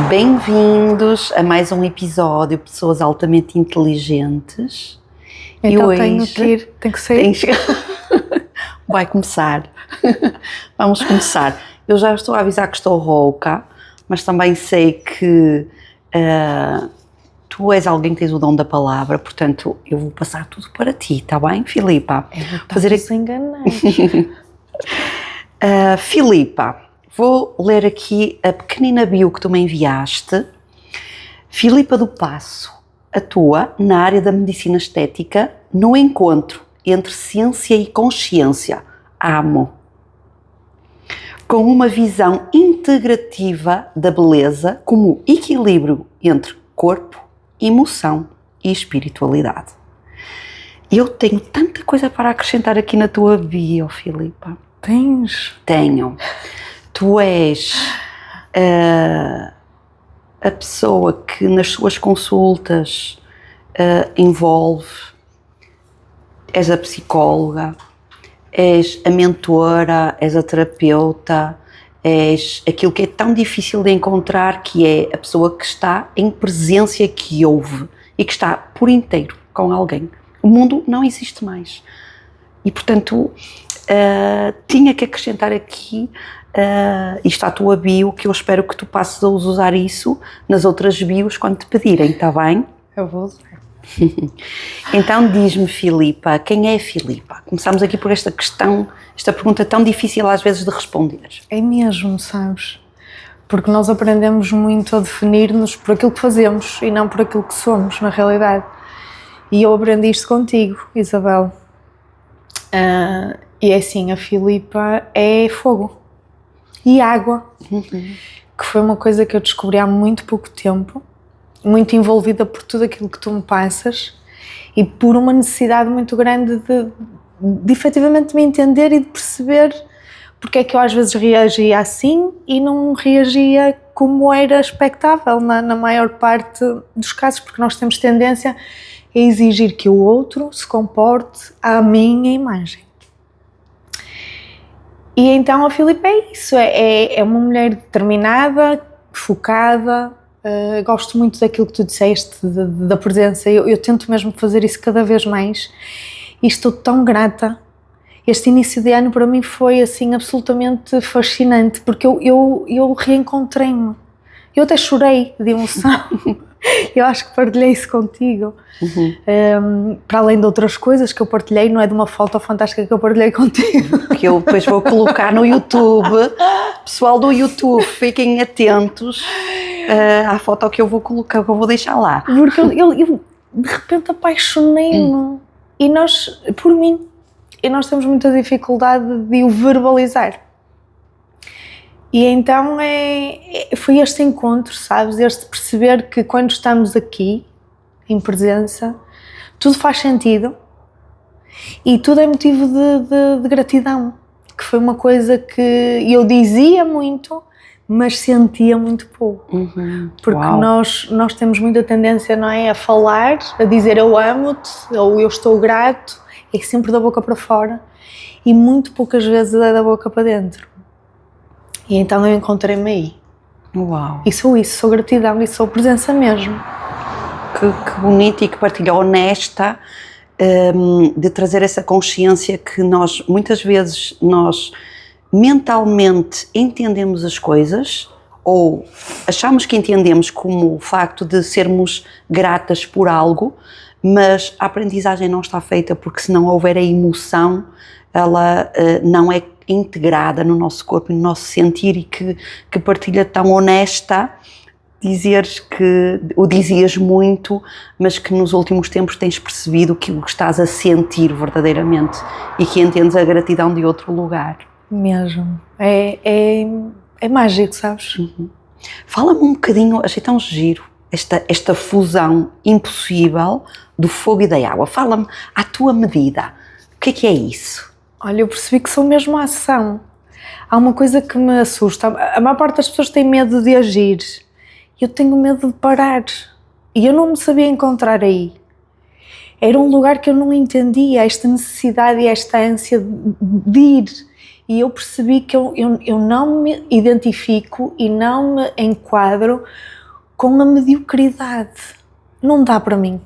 Bem-vindos a mais um episódio de Pessoas Altamente Inteligentes. Então tenho que ir, tenho que sair. Vai começar. Vamos começar. Eu já estou a avisar que estou rouca, mas também sei que tu és alguém que tens o dom da palavra, portanto eu vou passar tudo para ti, está bem, Filipa? Fazer se enganar. Filipa, vou ler aqui a pequenina bio que tu me enviaste. Filipa do Passo atua na área da medicina estética no encontro entre ciência e consciência. Amo. Com uma visão integrativa da beleza como equilíbrio entre corpo, emoção e espiritualidade. Eu tenho tanta coisa para acrescentar aqui na tua bio, Filipa. Tens? Tenho. Tu és a pessoa que nas suas consultas envolve, és a psicóloga, és a mentora, és a terapeuta, és aquilo que é tão difícil de encontrar, que é a pessoa que está em presença, que ouve e que está por inteiro com alguém. O mundo não existe mais. E, portanto, tinha que acrescentar aqui isto à tua bio, que eu espero que tu passes a usar isso nas outras bios quando te pedirem, está bem? Eu vou usar. Então diz-me, Filipa, quem é a Filipa? Começamos aqui por esta questão, esta pergunta tão difícil às vezes de responder. É mesmo, sabes? Porque nós aprendemos muito a definir-nos por aquilo que fazemos e não por aquilo que somos, na realidade. E eu aprendi isto contigo, Isabel. E é assim, a Filipa é fogo e água, que foi uma coisa que eu descobri há muito pouco tempo, muito envolvida por tudo aquilo que tu me passas e por uma necessidade muito grande de efetivamente me entender e de perceber porque é que eu às vezes reagia assim e não reagia como era expectável na maior parte dos casos, porque nós temos tendência a exigir que o outro se comporte à minha imagem. E então a Filipa é isso, é uma mulher determinada, focada, gosto muito daquilo que tu disseste, da presença, eu tento mesmo fazer isso cada vez mais e estou tão grata. Este início de ano para mim foi assim absolutamente fascinante, porque eu reencontrei-me, eu até chorei de emoção. Eu acho que partilhei isso contigo, para além de outras coisas que eu partilhei, não é de uma foto fantástica que eu partilhei contigo. Que eu depois vou colocar no YouTube. Pessoal do YouTube, fiquem atentos à foto que eu vou colocar, que eu vou deixar lá. Porque eu de repente apaixonei-me, e nós, por mim, e nós temos muita dificuldade de o verbalizar. E então foi este encontro, sabes, este perceber que quando estamos aqui, em presença, tudo faz sentido e tudo é motivo de gratidão, que foi uma coisa que eu dizia muito, mas sentia muito pouco. Porque nós temos muita tendência, não é, a falar, a dizer eu amo-te ou eu estou grato, é sempre da boca para fora e muito poucas vezes é da boca para dentro. E então eu encontrei-me aí. Uau! E sou isso, sou gratidão e sou presença mesmo. Que bonito e que partilha honesta de trazer essa consciência que nós, muitas vezes, nós mentalmente entendemos as coisas ou achamos que entendemos como o facto de sermos gratas por algo, mas a aprendizagem não está feita porque se não houver a emoção, ela não é integrada no nosso corpo e no nosso sentir, e que partilha tão honesta, dizeres que o dizias muito, mas que nos últimos tempos tens percebido que o que estás a sentir verdadeiramente e que entendes a gratidão de outro lugar. Mesmo. É mágico, sabes? Fala-me um bocadinho, achei tão giro, esta fusão impossível do fogo e da água. Fala-me à tua medida. O que é isso? Olha, eu percebi que sou mesmo a ação. Há uma coisa que me assusta. A maior parte das pessoas tem medo de agir. Eu tenho medo de parar. E eu não me sabia encontrar aí. Era um lugar que eu não entendia, esta necessidade e esta ânsia de ir e eu percebi que eu não me identifico e não me enquadro com a mediocridade. Não dá para mim.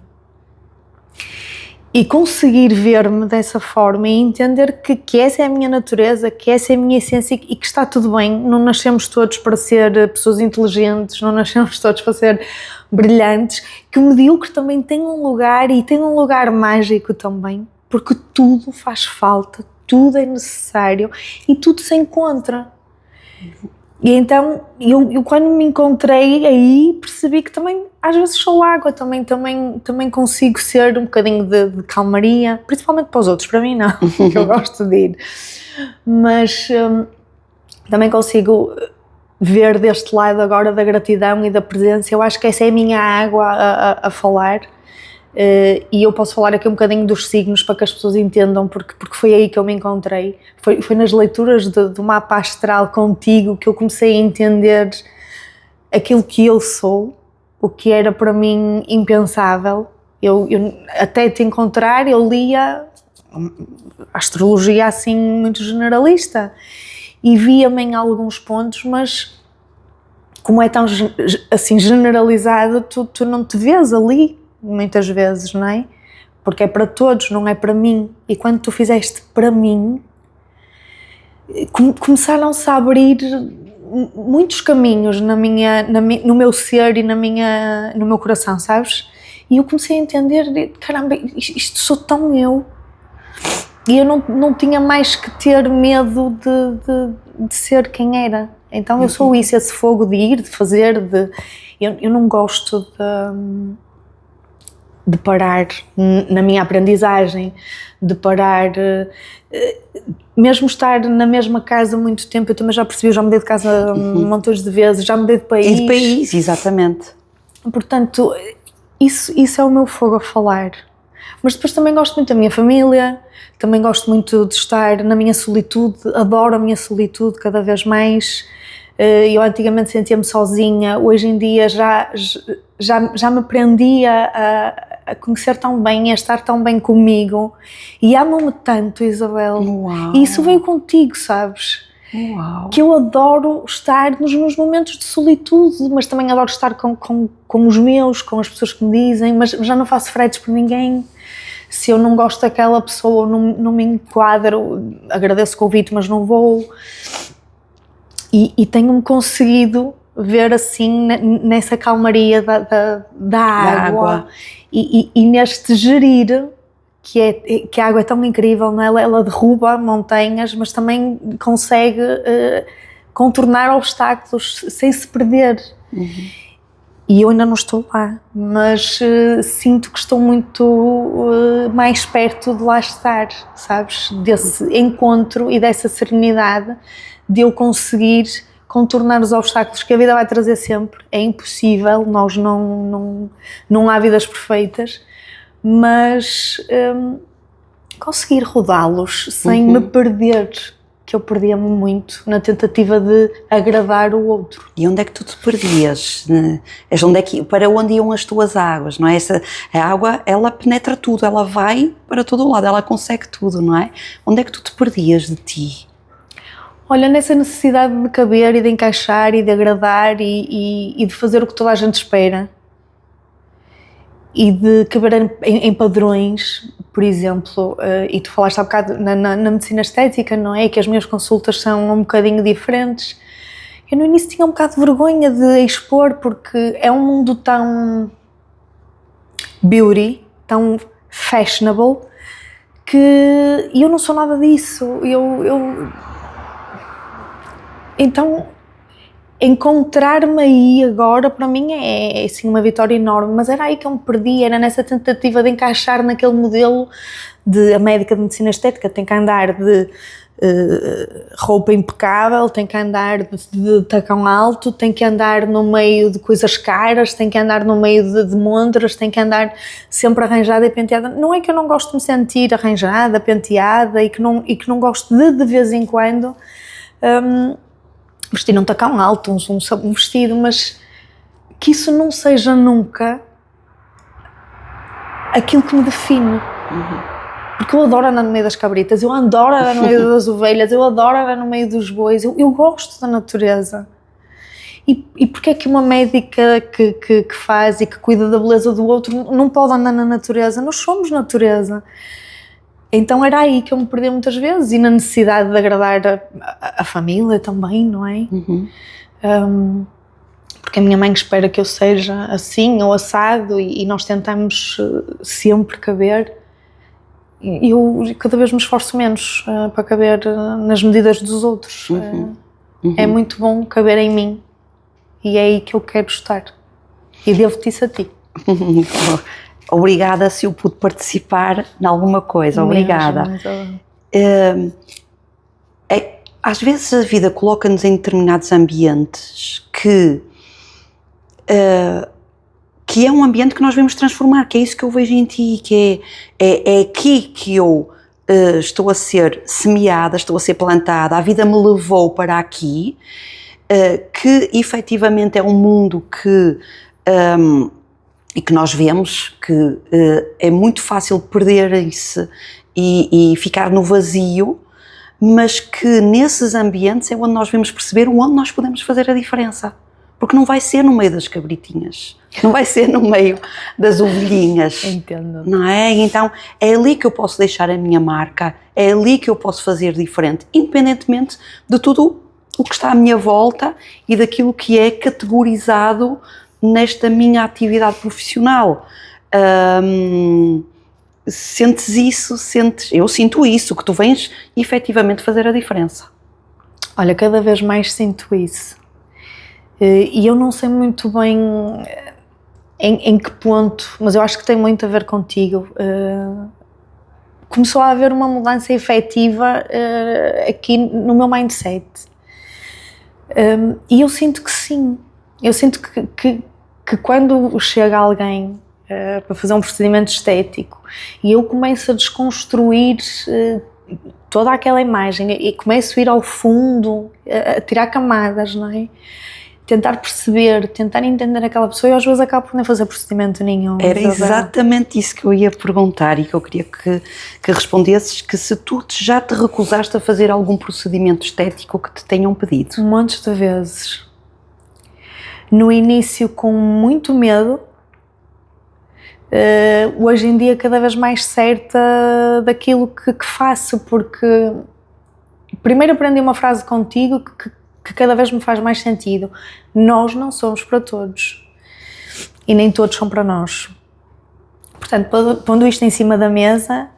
E conseguir ver-me dessa forma e entender que essa é a minha natureza, que essa é a minha essência e que está tudo bem. Não nascemos todos para ser pessoas inteligentes, não nascemos todos para ser brilhantes, que o medíocre também tem um lugar e tem um lugar mágico também, porque tudo faz falta, tudo é necessário e tudo se encontra. E então, eu quando me encontrei aí, percebi que também, às vezes sou água, também consigo ser um bocadinho de calmaria, principalmente para os outros, para mim não, que eu gosto de ir. Mas também consigo ver deste lado agora da gratidão e da presença. Eu acho que essa é a minha água a falar. E eu posso falar aqui um bocadinho dos signos para que as pessoas entendam, porque foi aí que eu me encontrei. Foi nas leituras do mapa astral contigo que eu comecei a entender aquilo que eu sou, o que era para mim impensável. Eu até te encontrar, eu lia a astrologia assim muito generalista e via-me em alguns pontos, mas como é tão assim generalizado, tu não te vês ali muitas vezes, não é? Porque é para todos, não é para mim. E quando tu fizeste para mim, começaram-se a abrir muitos caminhos no meu ser e no meu coração, sabes? E eu comecei a entender, caramba, isto sou tão eu. E eu não tinha mais que ter medo de ser quem era. Então eu sou isso, esse fogo de ir, de fazer, eu não gosto de parar na minha aprendizagem, de parar, mesmo estar na mesma casa muito tempo. Eu também já percebi, eu já mudei de casa montes de vezes, já mudei de país. E de país, exatamente. Portanto, isso é o meu fogo a falar. Mas depois também gosto muito da minha família, também gosto muito de estar na minha solitude, adoro a minha solitude cada vez mais. Eu antigamente sentia-me sozinha, hoje em dia já me aprendi a conhecer tão bem, a estar tão bem comigo e amo-me tanto, Isabel. Uau. E isso veio contigo, sabes? Uau. Que eu adoro estar nos meus momentos de solitude, mas também adoro estar com os meus, com as pessoas que me dizem, mas já não faço fretes por ninguém. Se eu não gosto daquela pessoa, não me enquadro, agradeço o convite, mas não vou. E tenho-me conseguido ver assim nessa calmaria da água. E neste gerir, que a água é tão incrível, não é? Ela derruba montanhas, mas também consegue contornar obstáculos sem se perder. E eu ainda não estou lá, mas sinto que estou muito mais perto de lá estar, sabes? Desse encontro e dessa serenidade de eu conseguir contornar os obstáculos que a vida vai trazer sempre. É impossível, nós não há vidas perfeitas, mas conseguir rodá-los sem me perder, que eu perdia-me muito na tentativa de agradar o outro. E onde é que tu te perdias? Para onde iam as tuas águas, não é? A água, ela penetra tudo, ela vai para todo o lado, ela consegue tudo, não é? Onde é que tu te perdias de ti? Olha, nessa necessidade de caber e de encaixar e de agradar e de fazer o que toda a gente espera. E de caber em padrões, por exemplo, e tu falaste há bocado na medicina estética, não é? Que as minhas consultas são um bocadinho diferentes. Eu no início tinha um bocado de vergonha de expor, porque é um mundo tão beauty, tão fashionable, que eu não sou nada disso. Então, encontrar-me aí agora, para mim, é assim uma vitória enorme, mas era aí que eu me perdi, era nessa tentativa de encaixar naquele modelo de a médica de medicina estética tem que andar de roupa impecável, tem que andar de tacão alto, tem que andar no meio de coisas caras, tem que andar no meio de montras, tem que andar sempre arranjada e penteada. Não é que eu não gosto de me sentir arranjada, penteada e que não gosto de vez em quando vestir um tacão alto, um vestido, mas que isso não seja nunca aquilo que me define. Porque eu adoro andar no meio das cabritas, eu adoro andar no meio das ovelhas, eu adoro andar no meio dos bois, eu gosto da natureza. E porque é que uma médica que faz e que cuida da beleza do outro não pode andar na natureza? Nós somos natureza. Então era aí que eu me perdi muitas vezes, e na necessidade de agradar a família também, não é? Porque a minha mãe espera que eu seja assim ou assado, e nós tentamos sempre caber. E eu cada vez me esforço menos para caber nas medidas dos outros. É muito bom caber em mim, e é aí que eu quero estar. E devo-te isso a ti. Obrigada se eu pude participar em alguma coisa, obrigada. Às vezes a vida coloca-nos em determinados ambientes que é um ambiente que nós devemos transformar, que é isso que eu vejo em ti, que é aqui que eu estou a ser semeada, estou a ser plantada, a vida me levou para aqui, que efetivamente é um mundo e que nós vemos que é muito fácil perderem-se e ficar no vazio, mas que nesses ambientes é onde nós devemos perceber onde nós podemos fazer a diferença. Porque não vai ser no meio das cabritinhas, não vai ser no meio das ovelhinhas. Entendo. Não é? Então é ali que eu posso deixar a minha marca, é ali que eu posso fazer diferente, independentemente de tudo o que está à minha volta e daquilo que é categorizado nesta minha atividade profissional. Sentes isso? Eu sinto isso, que tu vens efetivamente fazer a diferença. Olha, cada vez mais sinto isso. E eu não sei muito bem em que ponto, mas eu acho que tem muito a ver contigo. Começou a haver uma mudança efetiva aqui no meu mindset. E eu sinto que sim. Eu sinto que quando chega alguém para fazer um procedimento estético e eu começo a desconstruir toda aquela imagem e começo a ir ao fundo, a tirar camadas, não é? Tentar perceber, tentar entender aquela pessoa, e às vezes acabo por nem fazer procedimento nenhum. Era exatamente isso que eu ia perguntar e que eu queria que respondesses, que se tu já te recusaste a fazer algum procedimento estético que te tenham pedido. Montes de vezes. No início com muito medo, hoje em dia cada vez mais certa daquilo que faço, porque primeiro aprendi uma frase contigo que cada vez me faz mais sentido. Nós não somos para todos e nem todos são para nós. Portanto, pondo isto em cima da mesa,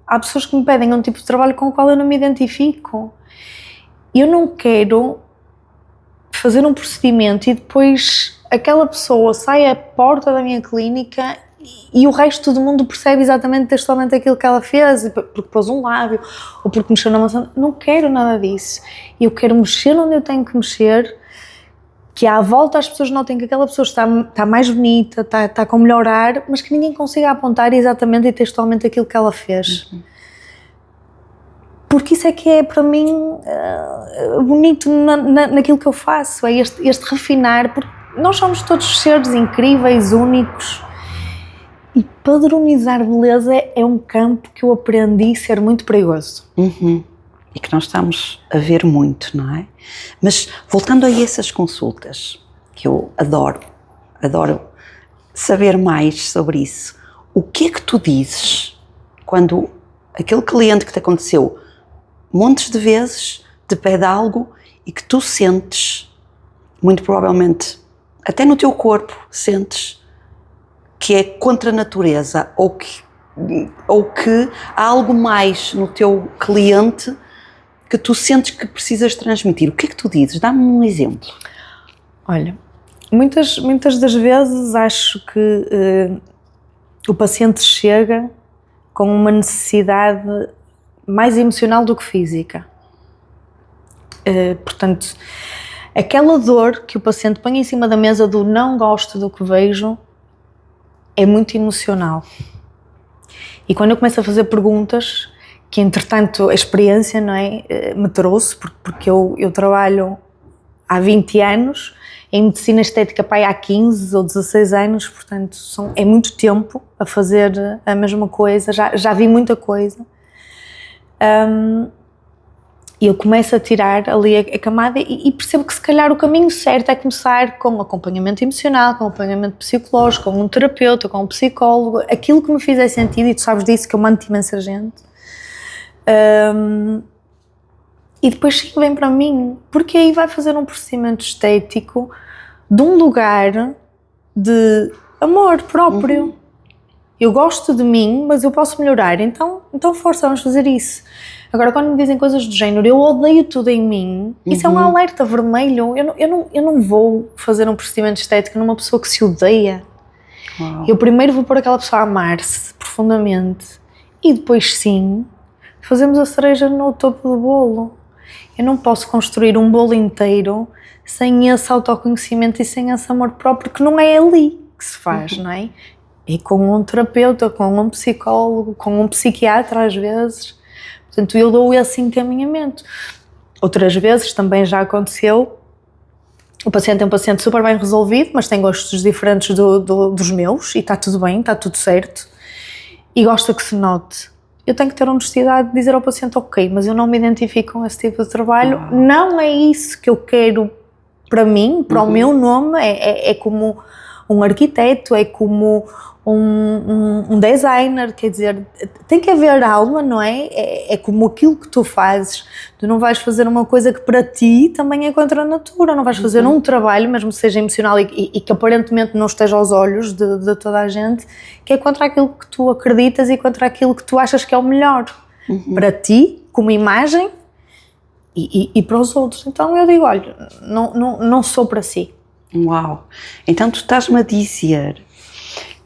há pessoas que me pedem um tipo de trabalho com o qual eu não me identifico. Eu não quero fazer um procedimento e depois aquela pessoa sai à porta da minha clínica e o resto do mundo percebe exatamente textualmente aquilo que ela fez, porque pôs um lábio ou porque mexeu na maçã. Não quero nada disso. Eu quero mexer onde eu tenho que mexer, que à volta as pessoas notem que aquela pessoa está mais bonita, está com melhor ar, mas que ninguém consiga apontar exatamente e textualmente aquilo que ela fez. Porque isso é que é para mim bonito naquilo que eu faço, é este refinar, porque nós somos todos seres incríveis, únicos. E padronizar beleza é um campo que eu aprendi a ser muito perigoso. E que nós estamos a ver muito, não é? Mas voltando a essas consultas, que eu adoro saber mais sobre isso, o que é que tu dizes quando aquele cliente que te aconteceu montes de vezes te pede algo e que tu sentes, muito provavelmente, até no teu corpo, sentes que é contra a natureza, ou que há algo mais no teu cliente que tu sentes que precisas transmitir? O que é que tu dizes? Dá-me um exemplo. Olha, muitas das vezes acho que o paciente chega com uma necessidade mais emocional do que física. Portanto, aquela dor que o paciente põe em cima da mesa do não gosto do que vejo é muito emocional. E quando eu começo a fazer perguntas, que entretanto a experiência, não é, me trouxe, porque eu trabalho há 20 anos em medicina estética pai, há 15 ou 16 anos, portanto é muito tempo a fazer a mesma coisa, já vi muita coisa. E eu começo a tirar ali a camada e percebo que se calhar o caminho certo é começar com acompanhamento emocional, com acompanhamento psicológico, com um terapeuta, com um psicólogo, aquilo que me fizer sentido, e tu sabes disso que eu mando imensa gente. E depois sim vem para mim, porque aí vai fazer um procedimento estético de um lugar de amor próprio. Eu gosto de mim, mas eu posso melhorar, então força, vamos fazer isso. Agora, quando me dizem coisas do género, eu odeio tudo em mim, isso é um alerta vermelho. Eu não vou fazer um procedimento estético numa pessoa que se odeia. Uau. Eu primeiro vou pôr aquela pessoa a amar-se profundamente e depois sim, fazemos a cereja no topo do bolo. Eu não posso construir um bolo inteiro sem esse autoconhecimento e sem esse amor próprio, que não é ali que se faz, não é? E com um terapeuta, com um psicólogo, com um psiquiatra às vezes. Portanto, eu dou esse encaminhamento. Outras vezes também já aconteceu, o paciente é um paciente super bem resolvido, mas tem gostos diferentes dos meus, e está tudo bem, está tudo certo, e gosta que se note. Eu tenho que ter a honestidade de dizer ao paciente, ok, mas eu não me identifico com esse tipo de trabalho, não é isso que eu quero para mim, para o meu nome, é como um arquiteto, é como um designer, quer dizer, tem que haver alma, não é? É como aquilo que tu fazes, tu não vais fazer uma coisa que para ti também é contra a natura, não vais fazer um trabalho, mesmo que seja emocional e que aparentemente não esteja aos olhos de toda a gente, que é contra aquilo que tu acreditas e contra aquilo que tu achas que é o melhor para ti, como imagem, e para os outros. Então eu digo, olha, não sou para si. Uau! Então tu estás-me a dizer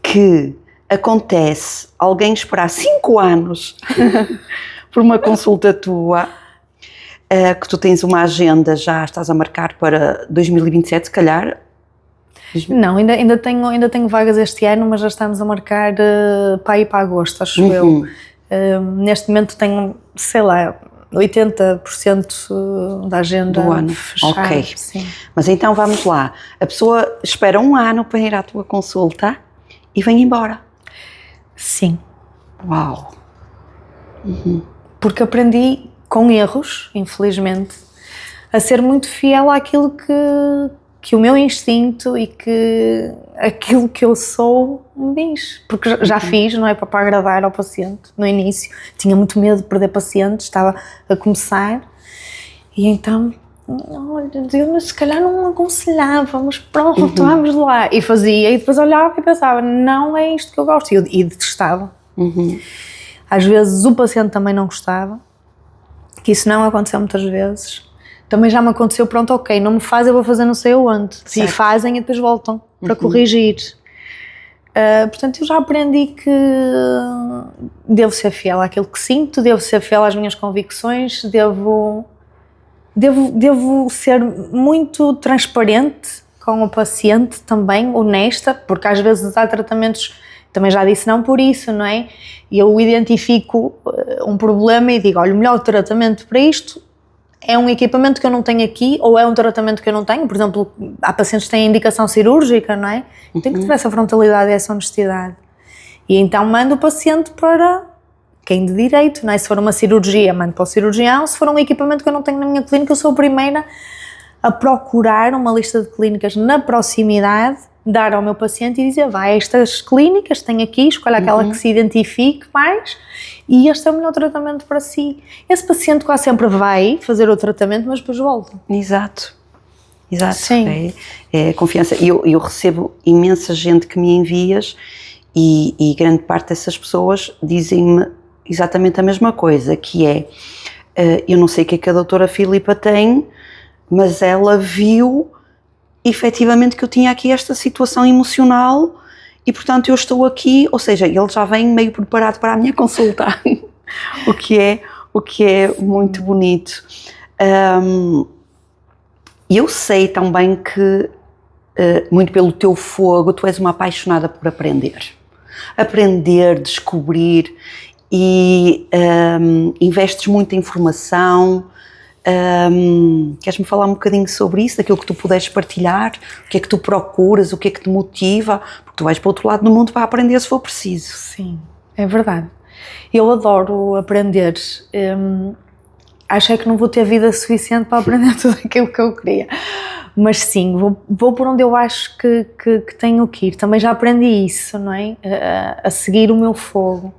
que acontece alguém esperar 5 anos por uma consulta tua, que tu tens uma agenda, já estás a marcar para 2027, se calhar? Não, ainda tenho vagas este ano, mas já estamos a marcar para ir para agosto, acho eu. Neste momento tenho, sei lá, 80% da agenda do ano fechada. Ok. Sim. Mas então vamos lá. A pessoa espera 1 ano para ir à tua consulta e vem embora. Sim. Uau! Porque aprendi com erros, infelizmente, a ser muito fiel àquilo que o meu instinto e que aquilo que eu sou me diz. Porque já fiz, não é para agradar ao paciente no início. Tinha muito medo de perder pacientes, estava a começar. E então, olha, eu se calhar não aconselhava, mas pronto, vamos lá. E fazia, e depois olhava e pensava, não é isto que eu gosto. E detestava. Às vezes o paciente também não gostava, que isso não aconteceu muitas vezes. Também já me aconteceu, pronto, ok, não me faz, eu vou fazer não sei aonde. E fazem e depois voltam para corrigir. Portanto, eu já aprendi que devo ser fiel àquilo que sinto, devo ser fiel às minhas convicções, devo ser muito transparente com o paciente também, honesta, porque às vezes há tratamentos, também já disse não por isso, não é? E eu identifico um problema e digo, olha, o melhor tratamento para isto é um equipamento que eu não tenho aqui, ou é um tratamento que eu não tenho. Por exemplo, há pacientes que têm indicação cirúrgica, não é? Tem que ter essa frontalidade e essa honestidade. E então mando o paciente para quem de direito, não é? Se for uma cirurgia, mando para o cirurgião. Se for um equipamento que eu não tenho na minha clínica, eu sou a primeira a procurar uma lista de clínicas na proximidade, dar ao meu paciente e dizer, vai a estas clínicas, tem aqui, escolha aquela que se identifique mais, e este é o melhor tratamento para si. Esse paciente quase sempre vai fazer o tratamento, mas depois volta. Exato. Sim. É confiança. Eu recebo imensa gente que me envias e grande parte dessas pessoas dizem-me exatamente a mesma coisa, que é, eu não sei o que é que a doutora Filipa tem, mas ela viu efetivamente que eu tinha aqui esta situação emocional e, portanto, eu estou aqui, ou seja, ele já vem meio preparado para a minha consulta, o que é muito bonito. Eu sei também que, muito pelo teu fogo, tu és uma apaixonada por aprender, descobrir, e investes muito em formação, Queres-me falar um bocadinho sobre isso, daquilo que tu puderes partilhar, o que é que tu procuras, o que é que te motiva, porque tu vais para o outro lado do mundo para aprender se for preciso. Sim, é verdade. Eu adoro aprender. Acho que não vou ter vida suficiente para aprender tudo aquilo que eu queria. Mas sim, vou por onde eu acho que tenho que ir. Também já aprendi isso, não é? A seguir o meu fogo.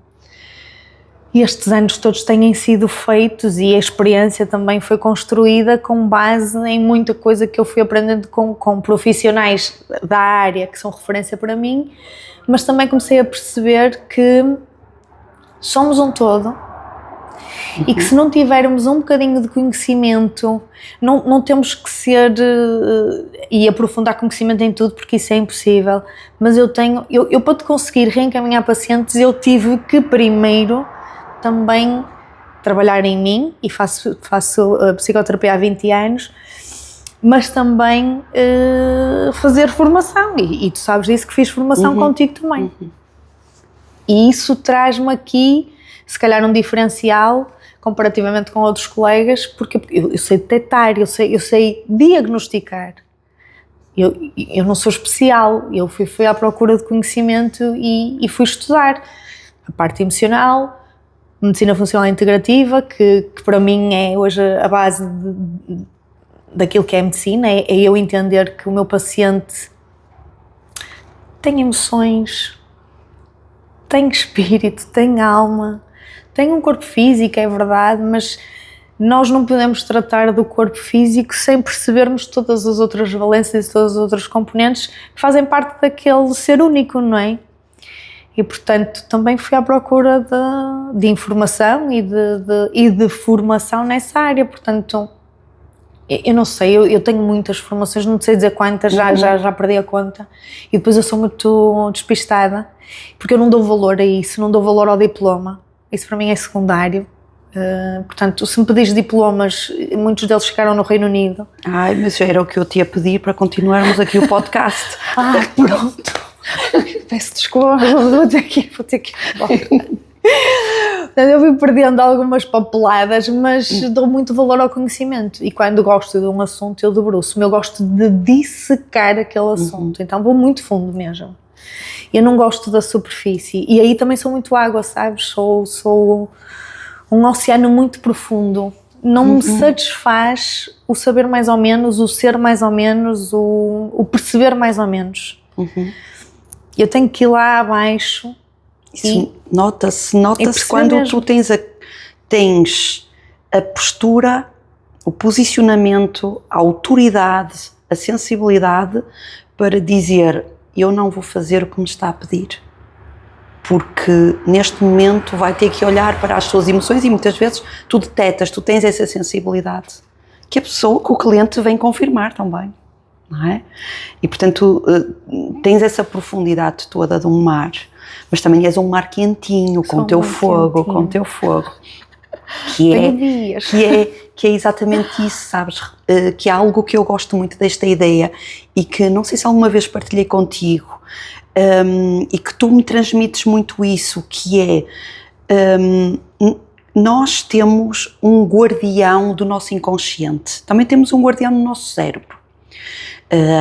E estes anos todos têm sido feitos e a experiência também foi construída com base em muita coisa que eu fui aprendendo com profissionais da área que são referência para mim, mas também comecei a perceber que somos um todo e que se não tivermos um bocadinho de conhecimento, não temos que ser e aprofundar conhecimento em tudo, porque isso é impossível, mas eu para te conseguir reencaminhar pacientes, eu tive que primeiro também trabalhar em mim, e faço psicoterapia há 20 anos, mas também fazer formação, e tu sabes disso, que fiz formação contigo também. E isso traz-me aqui, se calhar, um diferencial comparativamente com outros colegas, porque eu sei detectar, eu sei diagnosticar. Eu não sou especial, eu fui à procura de conhecimento e fui estudar a parte emocional, medicina funcional integrativa, que para mim é hoje a base daquilo que é a medicina, é eu entender que o meu paciente tem emoções, tem espírito, tem alma, tem um corpo físico, é verdade, mas nós não podemos tratar do corpo físico sem percebermos todas as outras valências e todas as outras componentes que fazem parte daquele ser único, não é? E, portanto, também fui à procura de informação e de formação nessa área. Portanto, eu não sei, eu tenho muitas formações, não sei dizer quantas, já perdi a conta. E depois eu sou muito despistada, porque eu não dou valor a isso, não dou valor ao diploma. Isso para mim é secundário. Portanto, se me pedires diplomas, muitos deles ficaram no Reino Unido. Ai, mas era o que eu te ia pedir para continuarmos aqui o podcast. Pronto. Peço desculpa, vou ter que ir embora. Eu fui perdendo algumas papeladas, mas dou muito valor ao conhecimento. E quando gosto de um assunto, eu debruço-me. Eu gosto de dissecar aquele assunto. Então vou muito fundo mesmo. Eu não gosto da superfície. E aí também sou muito água, sabes? Sou um oceano muito profundo. Não me satisfaz o saber mais ou menos, o ser mais ou menos, o perceber mais ou menos. Eu tenho que ir lá abaixo. Isso nota-se quando tu tens a postura, o posicionamento, a autoridade, a sensibilidade para dizer: eu não vou fazer o que me está a pedir, porque neste momento vai ter que olhar para as suas emoções, e muitas vezes tu detectas, tu tens essa sensibilidade que o cliente vem confirmar também. Não é? E portanto tens essa profundidade toda de um mar, mas também és um mar quentinho, com o teu fogo, que é exatamente isso, sabes? Que é algo que eu gosto muito desta ideia e que não sei se alguma vez partilhei contigo, e que tu me transmites muito isso, que é nós temos um guardião do nosso inconsciente, também temos um guardião no nosso cérebro.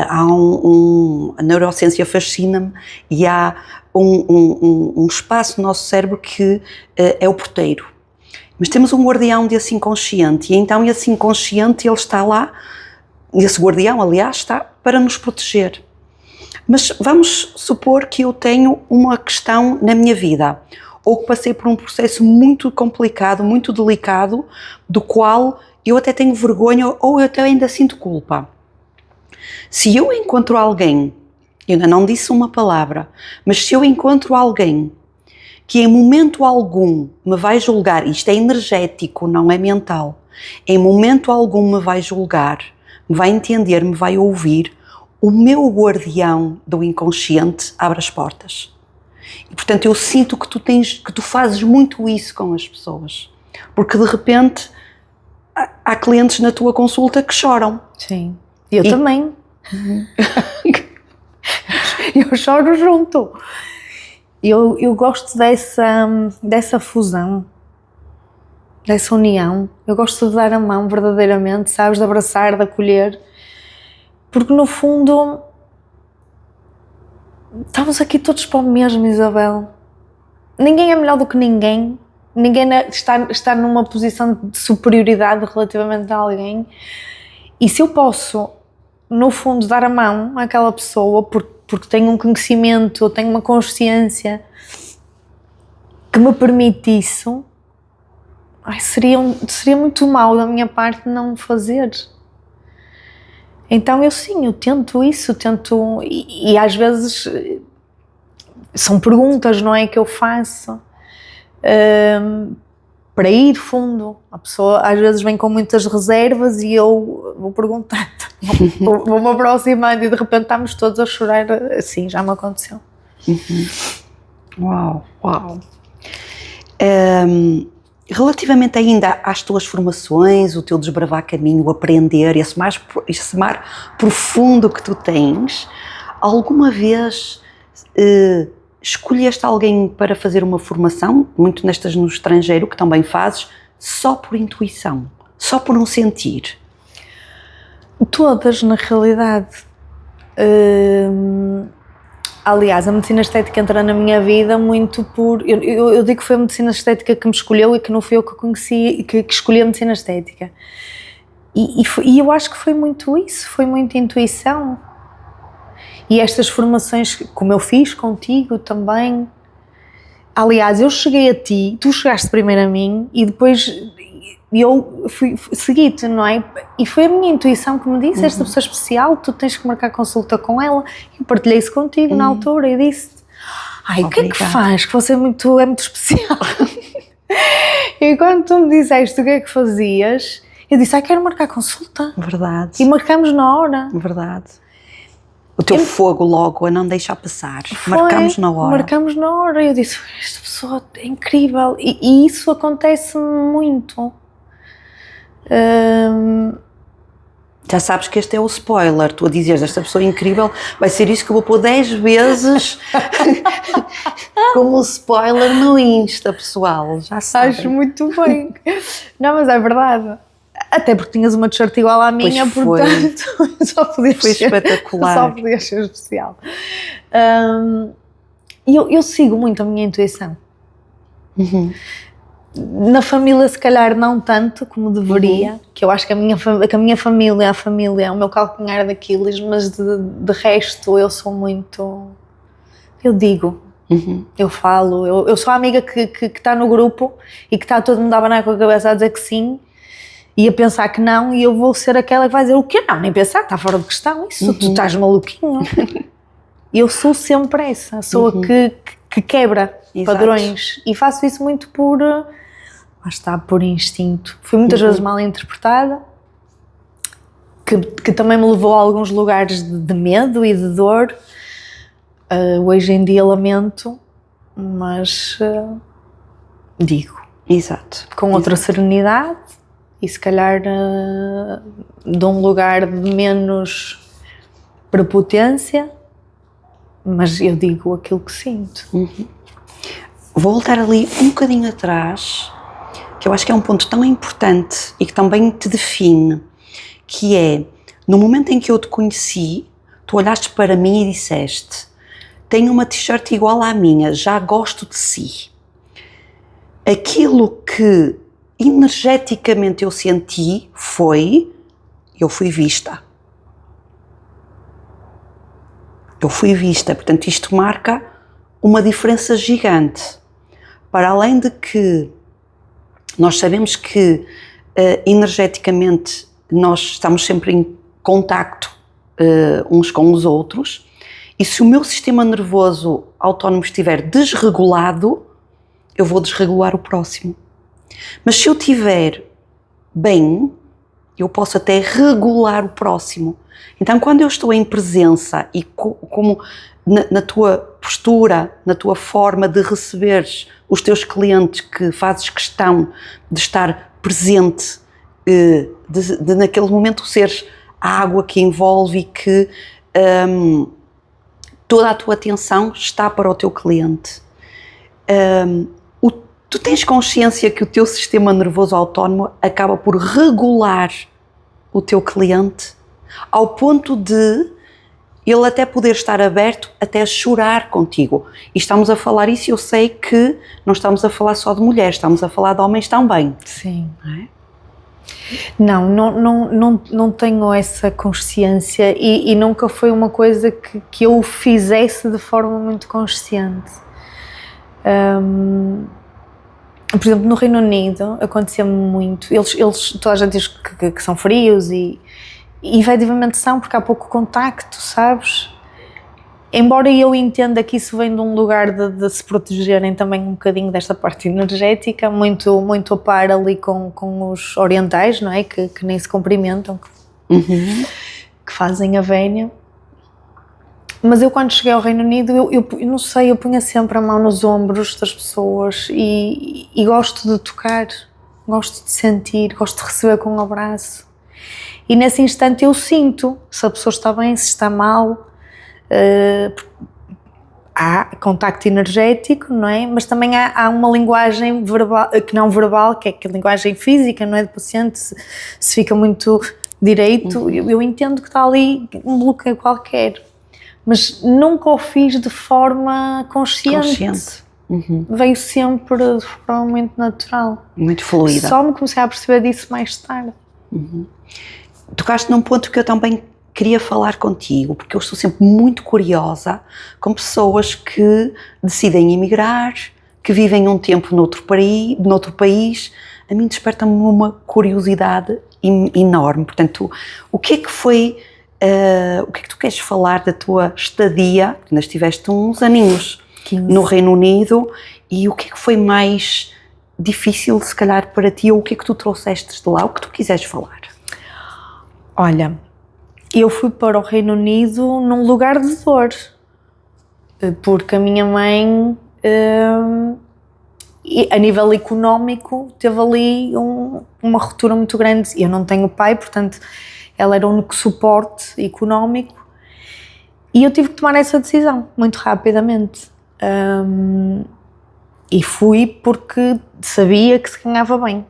A neurociência fascina-me, e há um espaço no nosso cérebro que é o porteiro, mas temos um guardião desse inconsciente, e então esse inconsciente, ele está lá, esse guardião aliás está para nos proteger. Mas vamos supor que eu tenho uma questão na minha vida, ou que passei por um processo muito complicado, muito delicado, do qual eu até tenho vergonha, ou eu até ainda sinto culpa. Se eu encontro alguém, eu ainda não disse uma palavra, mas se eu encontro alguém que em momento algum me vai julgar, isto é energético, não é mental, em momento algum me vai julgar, me vai entender, me vai ouvir, o meu guardião do inconsciente abre as portas. E portanto eu sinto que tu fazes muito isso com as pessoas, porque de repente há clientes na tua consulta que choram. Sim. Eu também. Eu choro junto. Eu gosto dessa fusão. dessa união. Eu gosto de dar a mão verdadeiramente, sabes, de abraçar, de acolher, porque no fundo estamos aqui todos para o mesmo, Isabel. Ninguém é melhor do que ninguém, ninguém está numa posição de superioridade relativamente a alguém, e se eu posso, no fundo, dar a mão àquela pessoa porque tenho um conhecimento, tenho uma consciência que me permite isso, seria muito mau da minha parte não fazer. Então eu tento isso, e às vezes são perguntas, não é, que eu faço para ir fundo. A pessoa às vezes vem com muitas reservas e eu vou perguntando, vou-me aproximando e de repente estamos todos a chorar. Assim, já me aconteceu. Uau. Relativamente ainda às tuas formações, o teu desbravar caminho, o aprender, esse mar profundo que tu tens, alguma vez escolheste alguém para fazer uma formação, muito nestas no estrangeiro, que também fazes, só por intuição, só por um sentir? Todas, na realidade. Aliás, a medicina estética entra na minha vida muito por... Eu digo que foi a medicina estética que me escolheu e que não fui eu que conheci, que escolhi a medicina estética. E eu acho que foi muito isso, foi muita intuição. E estas formações, como eu fiz contigo também... Aliás, eu cheguei a ti, tu chegaste primeiro a mim e depois eu segui-te, não é? E foi a minha intuição que me disse, esta pessoa especial, tu tens que marcar consulta com ela. Eu partilhei isso contigo na altura e disse-te, o que é que faz? Que você é muito especial. E quando tu me disseste o que é que fazias, eu disse, quero marcar consulta. Verdade. E marcamos na hora. Verdade. O teu fogo logo a não deixar passar. Marcamos na hora. Marcamos na hora. E eu disse, esta pessoa é incrível. E isso acontece muito. Já sabes que este é o spoiler. Tu a dizeres, esta pessoa é incrível, vai ser isso que eu vou pôr 10 vezes como spoiler no Insta, pessoal. Já sabes. Acho muito bem. Não, mas é verdade. Até porque tinhas uma t-shirt igual à minha, portanto, só podias foi espetacular. Só podias ser especial. Eu sigo muito a minha intuição. Na família, se calhar, não tanto como deveria, que eu acho que a minha família é o meu calcanhar de Aquiles, mas de resto eu sou muito... Eu digo, eu falo, eu sou a amiga que está no grupo e que está todo mundo a abanar com a cabeça a dizer que sim, e a pensar que não, e eu vou ser aquela que vai dizer o quê? Não, nem pensar, está fora de questão isso, tu estás maluquinho. Eu sou sempre essa, sou a que quebra padrões. E faço isso muito por instinto. Fui muitas vezes mal interpretada, que também me levou a alguns lugares de medo e de dor. Hoje em dia lamento, mas digo. Exato. Com outra serenidade. E se calhar de um lugar de menos prepotência, mas eu digo aquilo que sinto. Vou voltar ali um bocadinho atrás, que eu acho que é um ponto tão importante e que também te define, que é, no momento em que eu te conheci, tu olhaste para mim e disseste, tenho uma t-shirt igual à minha, já gosto de si. Aquilo que energeticamente eu senti foi, eu fui vista. Portanto isto marca uma diferença gigante. Para além de que nós sabemos que energeticamente nós estamos sempre em contacto uns com os outros, e se o meu sistema nervoso autónomo estiver desregulado, eu vou desregular o próximo. Mas se eu estiver bem, eu posso até regular o próximo. Então, quando eu estou em presença e como na tua postura, na tua forma de receberes os teus clientes, que fazes questão de estar presente, de naquele momento seres a água que envolve e que toda a tua atenção está para o teu cliente. Tu tens consciência que o teu sistema nervoso autónomo acaba por regular o teu cliente ao ponto de ele até poder estar aberto até a chorar contigo. E estamos a falar isso, eu sei que não estamos a falar só de mulheres, estamos a falar de homens também. Sim. Não tenho essa consciência e nunca foi uma coisa que eu fizesse de forma muito consciente. Por exemplo, no Reino Unido acontecia muito, toda a gente diz que são frios e efetivamente são, porque há pouco contacto, sabes? Embora eu entenda que isso vem de um lugar de se protegerem também um bocadinho desta parte energética, muito a par ali com os orientais, não é? Que nem se cumprimentam, que fazem a vénia. Mas eu quando cheguei ao Reino Unido, eu não sei, eu punha sempre a mão nos ombros das pessoas e gosto de tocar, gosto de sentir, gosto de receber com um abraço. E nesse instante eu sinto se a pessoa está bem, se está mal. Há contacto energético, não é? Mas também há uma linguagem verbal, que não verbal, que é a linguagem física, não é? Do paciente, se fica muito direito, eu entendo que está ali um bloqueio qualquer. Mas nunca o fiz de forma consciente. Veio sempre de forma muito natural. Muito fluida. Só me comecei a perceber disso mais tarde. Tocaste num ponto que eu também queria falar contigo, porque eu estou sempre muito curiosa com pessoas que decidem emigrar, que vivem um tempo noutro país. A mim desperta-me uma curiosidade enorme. Portanto, o que é que foi... o que é que tu queres falar da tua estadia? Ainda estiveste uns aninhos 15. No Reino Unido, e o que é que foi mais difícil, se calhar, para ti, ou o que é que tu trouxeste de lá, o que tu quiseres falar? Olha, eu fui para o Reino Unido num lugar de dor, porque a minha mãe, a nível económico, teve ali uma ruptura muito grande. Eu não tenho pai, portanto, ela era o único suporte económico e eu tive que tomar essa decisão muito rapidamente. E fui porque sabia que se ganhava bem.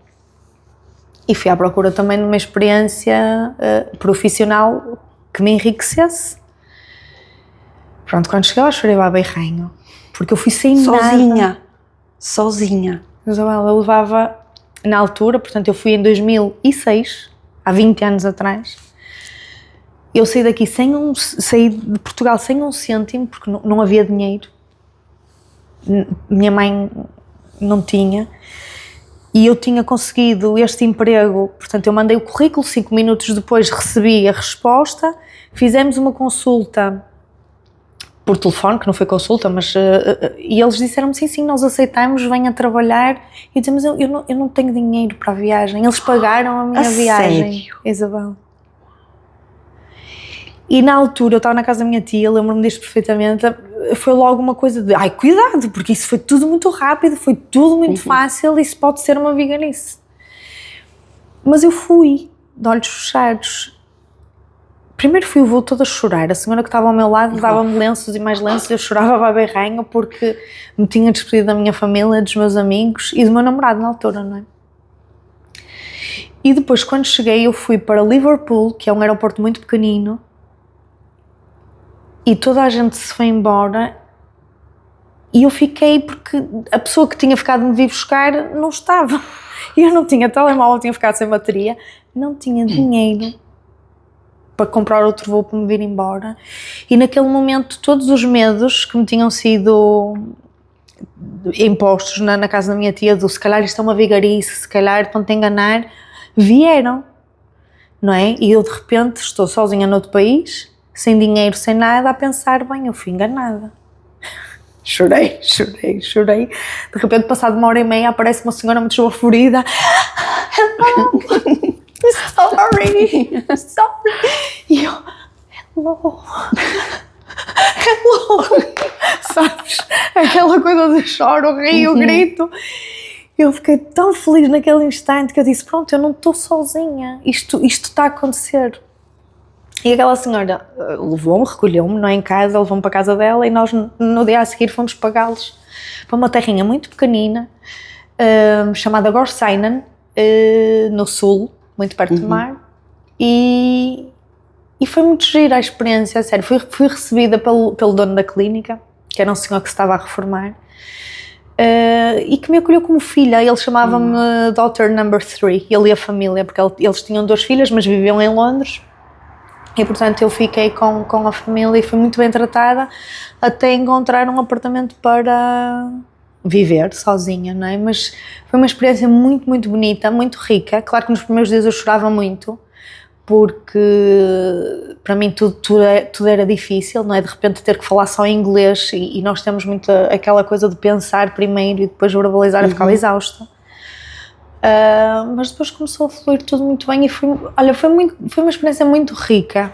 E fui à procura também de uma experiência profissional que me enriquecesse. Pronto, quando cheguei lá chorei a berranho, porque eu fui sem nada. Sozinha. Isabel, eu levava, na altura, portanto eu fui em 2006, há 20 anos atrás, eu saí de Portugal sem um cêntimo, porque não havia dinheiro. Minha mãe não tinha. E eu tinha conseguido este emprego, portanto eu mandei o currículo, 5 minutos depois recebi a resposta, fizemos uma consulta por telefone, que não foi consulta, mas e eles disseram-me sim, nós aceitamos, venha trabalhar. E eu disse, mas eu não tenho dinheiro para a viagem, eles pagaram a minha viagem. Sério? Isabel. E na altura eu estava na casa da minha tia, lembro-me disto perfeitamente, foi logo uma coisa de, ai, cuidado, porque isso foi tudo muito rápido, foi tudo muito fácil, isso pode ser uma vigarice. Mas eu fui, de olhos fechados. Primeiro fui o voo todo a chorar, a senhora que estava ao meu lado dava-me lenços e mais lenços, eu chorava a berranho porque me tinha despedido da minha família, dos meus amigos e do meu namorado na altura, não é? E depois, quando cheguei, eu fui para Liverpool, que é um aeroporto muito pequenino, e toda a gente se foi embora e eu fiquei porque a pessoa que tinha ficado me vir buscar não estava. Eu não tinha telemóvel, tinha ficado sem bateria, não tinha dinheiro para comprar outro voo para me vir embora. E naquele momento todos os medos que me tinham sido impostos na casa da minha tia, do se calhar isto é uma vigarice, se calhar estão-te a enganar, vieram, não é? E eu de repente estou sozinha noutro país, sem dinheiro, sem nada, a pensar, bem, eu fui enganada. Chorei. De repente, passado 1h30, aparece uma senhora muito esbaforida. Hello, sorry. E eu, hello. Sabes? Aquela coisa de choro, rio, grito. Eu fiquei tão feliz naquele instante que eu disse, pronto, eu não estou sozinha. Isto está a acontecer. E aquela senhora levou-me, recolheu-me, não é, em casa, levou-me para a casa dela e nós no dia a seguir fomos pagá-los para uma terrinha muito pequenina, chamada Gorsainen, no sul, muito perto do mar, e foi muito gira a experiência, a sério. Fui recebida pelo dono da clínica, que era um senhor que se estava a reformar, e que me acolheu como filha. Ele chamava-me Daughter Number 3, ele e a família, porque eles tinham 2 filhas, mas viviam em Londres, e portanto eu fiquei com a família e fui muito bem tratada, até encontrar um apartamento para viver sozinha, não é? Mas foi uma experiência muito, muito bonita, muito rica. Claro que nos primeiros dias eu chorava muito, porque para mim tudo era difícil, não é? De repente ter que falar só em inglês, e nós temos muito aquela coisa de pensar primeiro e depois verbalizar. Eu ficava exausta. Mas depois começou a fluir tudo muito bem e foi uma experiência muito rica.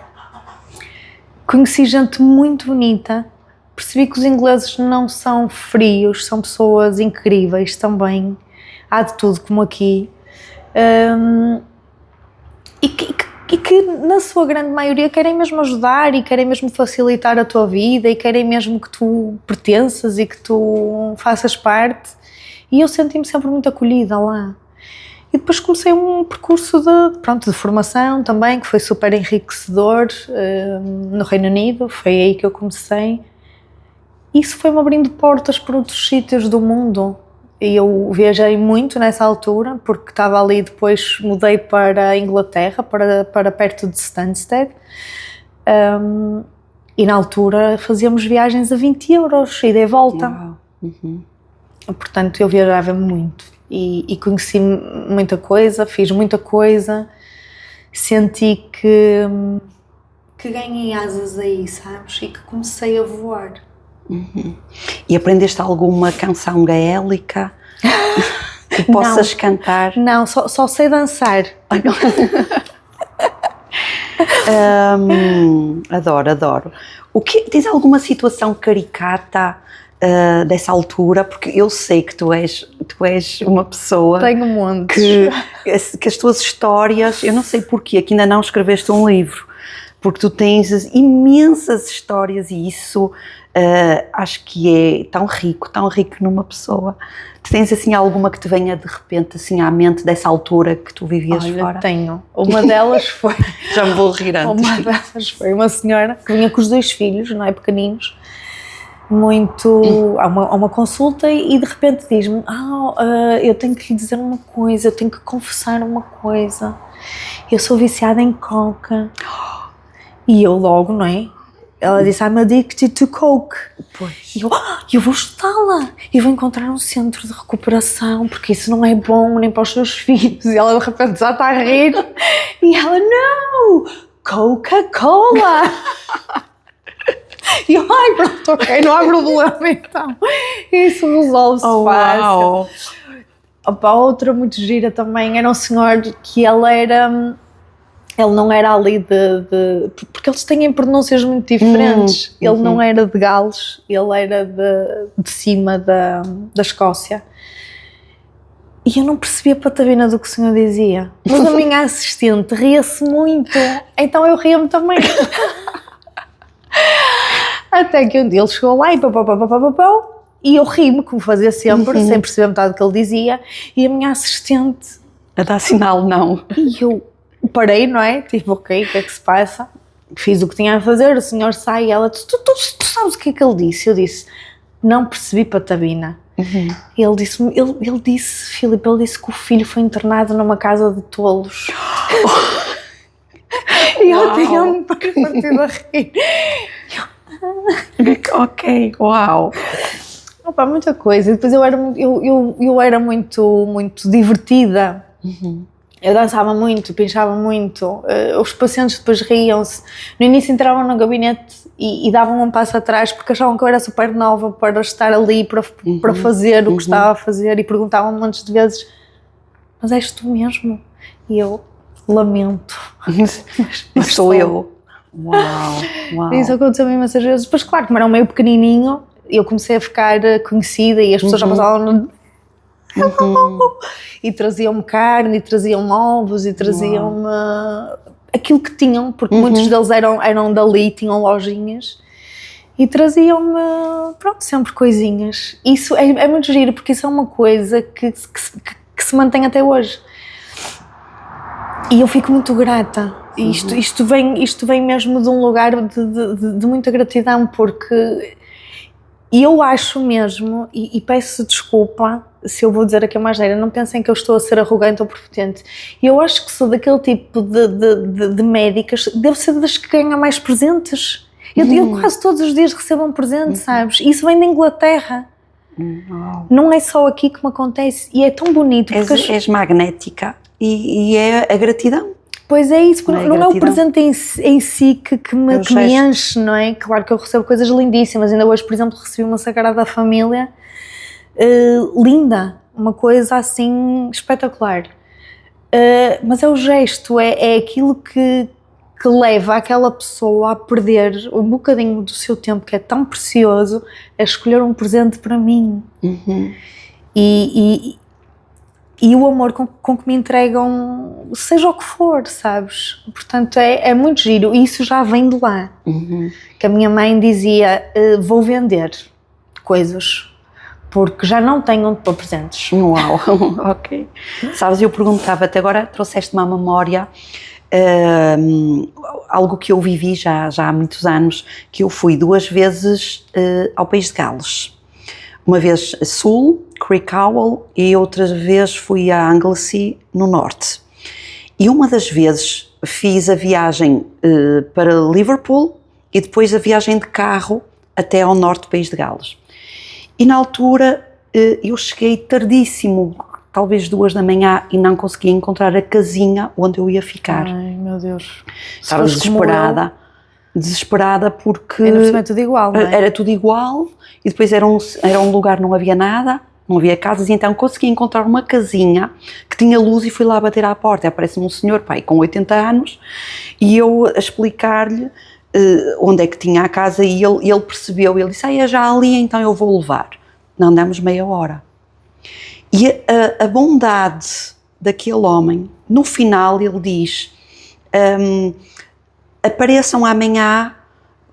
Conheci gente muito bonita, percebi que os ingleses não são frios, são pessoas incríveis também, há de tudo como aqui, e que na sua grande maioria querem mesmo ajudar e querem mesmo facilitar a tua vida e querem mesmo que tu pertenças e que tu faças parte, e eu senti-me sempre muito acolhida lá. E depois comecei um percurso de formação também, que foi super enriquecedor, no Reino Unido. Foi aí que eu comecei. Isso foi-me abrindo portas para outros sítios do mundo. E eu viajei muito nessa altura, porque estava ali, depois mudei para a Inglaterra, para perto de Stansted. E na altura fazíamos viagens a 20 euros, ida e volta. Portanto, eu viajava muito. E conheci muita coisa, fiz muita coisa, senti que ganhei asas aí, sabes? E que comecei a voar. E aprendeste alguma canção gaélica que possas cantar? Não, só sei dançar. Adoro. Tens alguma situação caricata dessa altura? Porque eu sei que tu és uma pessoa. Tenho montes. Que as tuas histórias, eu não sei porquê, que ainda não escreveste um livro, porque tu tens imensas histórias, e isso acho que é tão rico numa pessoa. Tu tens assim alguma que te venha de repente assim à mente dessa altura que tu vivias fora? Tenho. Uma delas foi... Já me vou rir antes. Uma delas foi uma senhora que vinha com os 2 filhos, não é, pequeninos, a uma consulta, e de repente diz-me: eu tenho que lhe dizer uma coisa, eu tenho que confessar uma coisa, eu sou viciada em coca. E eu logo, não é? Ela disse: I'm addicted to coke. Pois. E eu vou estudá-la, e vou encontrar um centro de recuperação, porque isso não é bom nem para os seus filhos. E ela de repente já está a rir, e ela: não, Coca-Cola. E eu: ai, pronto, ok, não há problema então. Isso resolve-se fácil. Uau. Opa, outra muito gira também era um senhor que ele não era ali porque eles têm pronúncias muito diferentes. Ele não era de Gales, ele era de cima da Escócia. E eu não percebia patavina do que o senhor dizia. Mas a minha assistente ria-se muito, então eu ria-me também. Até que um dia ele chegou lá e eu ri-me, como fazia sempre, sem perceber metade do que ele dizia, e a minha assistente a dar sinal não. E eu parei, não é? Tipo, ok, o que é que se passa? Fiz o que tinha a fazer, o senhor sai e ela: tu sabes o que é que ele disse? Eu disse: não percebi patavina. E ele disse, Filipe, ele disse que o filho foi internado numa casa de tolos. E eu tinha-me partido a rir. Ok, uau. Opa, muita coisa. E depois eu era muito divertida. Eu dançava muito, pinchava muito. Os pacientes depois riam-se. No início entravam no gabinete e davam um passo atrás, porque achavam que eu era super nova para estar ali, para fazer o que estava a fazer, e perguntavam montes de vezes: mas és tu mesmo? E eu: lamento. Mas sou eu. Uau. Isso aconteceu imensas vezes. Depois, claro, como era um meio pequenininho, eu comecei a ficar conhecida, e as pessoas já passavam e traziam-me carne, e traziam-me ovos, e traziam-me aquilo que tinham, porque muitos deles eram dali, tinham lojinhas, e traziam-me, pronto, sempre coisinhas. Isso é muito giro, porque isso é uma coisa que se mantém até hoje. E eu fico muito grata. Isto vem mesmo de um lugar de muita gratidão, porque eu acho mesmo, e peço desculpa se eu vou dizer aqui uma asneira, não pensem que eu estou a ser arrogante ou prepotente. Eu acho que sou daquele tipo de médicas, devo ser das que ganham mais presentes. Eu quase todos os dias recebo um presente, sabes? Isso vem da Inglaterra. Não é só aqui que me acontece. E é tão bonito. És magnética e é a gratidão. Pois é isso, não é o presente em si que me enche, não é? Claro que eu recebo coisas lindíssimas. Ainda hoje, por exemplo, recebi uma Sagrada Família linda. Uma coisa assim espetacular. Mas é o gesto, é aquilo que leva aquela pessoa a perder um bocadinho do seu tempo, que é tão precioso, a escolher um presente para mim. E o amor com que me entregam, seja o que for, sabes? Portanto, é muito giro. E isso já vem de lá. Que a minha mãe dizia, vou vender coisas, porque já não tenho onde pôr presentes. Uau, ok. Sabes, eu perguntava-te, agora trouxeste-me à memória algo que eu vivi já há muitos anos, que eu fui 2 vezes ao País de Gales. Uma vez a sul, Crickhowell, e outra vez fui a Anglesey, no norte. E uma das vezes fiz a viagem para Liverpool e depois a viagem de carro até ao norte do País de Gales. E na altura eu cheguei tardíssimo, talvez 2 da manhã, e não conseguia encontrar a casinha onde eu ia ficar. Ai, meu Deus. Estava desesperada porque... Era tudo igual, não é? Era tudo igual, e depois era um lugar, não havia nada, não havia casas, e então consegui encontrar uma casinha que tinha luz e fui lá bater à porta. Aparece-me um senhor, pai, com 80 anos, e eu a explicar-lhe onde é que tinha a casa, e ele percebeu, ele disse, é já ali, então eu vou levar. Não andamos meia hora. E a bondade daquele homem, no final ele diz, apareçam amanhã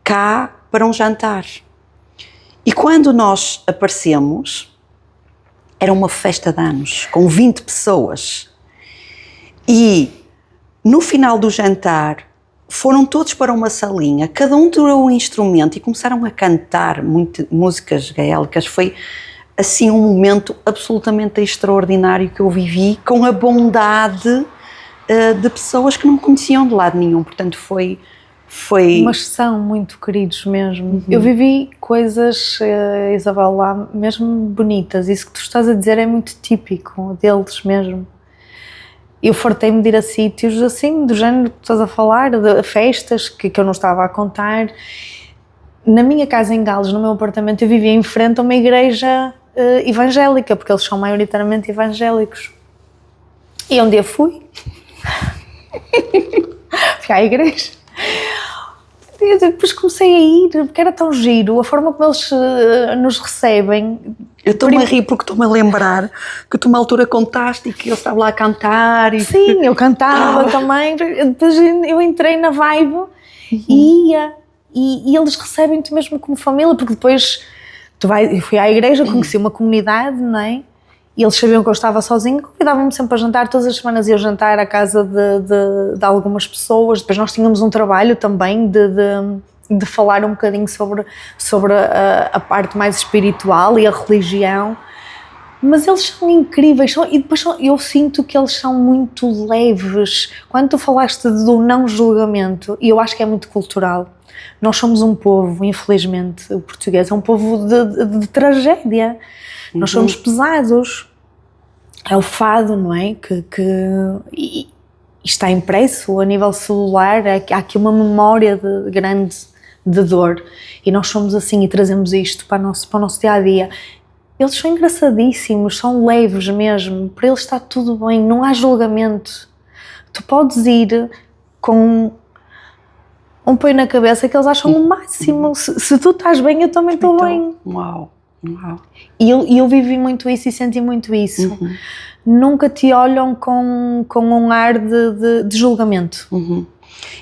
cá para um jantar. E quando nós aparecemos, era uma festa de anos, com 20 pessoas. E no final do jantar, foram todos para uma salinha, cada um tirou um instrumento e começaram a cantar músicas gaélicas. Foi assim um momento absolutamente extraordinário que eu vivi, com a bondade de pessoas que não me conheciam de lado nenhum. Portanto, foi... Mas são muito queridos mesmo. Eu vivi coisas, Isabel, lá mesmo bonitas. Isso que tu estás a dizer é muito típico deles mesmo. Eu fartei-me de ir a sítios assim, do género que estás a falar, de festas que eu não estava a contar. Na minha casa em Gales, no meu apartamento, eu vivia em frente a uma igreja evangélica, porque eles são maioritariamente evangélicos. E um dia fui à igreja. E depois comecei a ir, porque era tão giro, a forma como eles nos recebem. Eu estou-me a rir porque estou-me a lembrar que tu uma altura contaste e que eu estava lá a cantar. Sim, eu cantava também. Depois eu entrei na vibe e ia. E eles recebem-te mesmo como família, porque depois eu fui à igreja, conheci uma comunidade, não é? E eles sabiam que eu estava sozinha, convidavam-me sempre a jantar, todas as semanas ia jantar à casa de algumas pessoas. Depois nós tínhamos um trabalho também de falar um bocadinho sobre a parte mais espiritual e a religião. Mas eles são incríveis, e depois eu sinto que eles são muito leves. Quando tu falaste do não julgamento, e eu acho que é muito cultural, nós somos um povo, infelizmente, o português é um povo de tragédia. Nós somos pesados. É o fado, não é? E está impresso a nível celular. Há aqui uma memória grande de dor. E nós somos assim e trazemos isto para o nosso dia a dia. Eles são engraçadíssimos, são leves mesmo. Para eles está tudo bem, não há julgamento. Tu podes ir com um põe na cabeça que eles acham o máximo. Se tu estás bem, eu também estou bem. Uau. E eu vivi muito isso e senti muito isso. Nunca te olham com um ar de julgamento.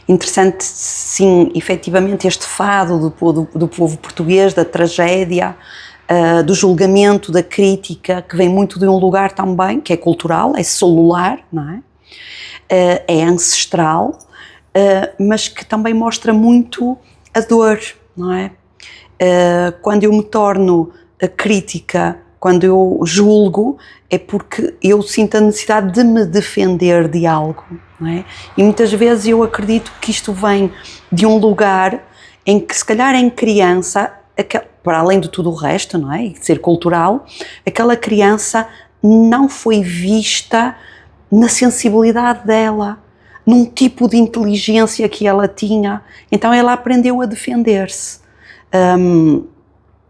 interessante, sim, efetivamente, este fado do povo português, da tragédia, do julgamento, da crítica, que vem muito de um lugar também, que é cultural, é celular, não é? É ancestral, mas que também mostra muito a dor, não é? Quando eu me torno crítica, quando eu julgo, é porque eu sinto a necessidade de me defender de algo, não é? E muitas vezes eu acredito que isto vem de um lugar em que, se calhar em criança, para além de tudo o resto, não é? E de ser cultural, aquela criança não foi vista na sensibilidade dela, num tipo de inteligência que ela tinha, então ela aprendeu a defender-se.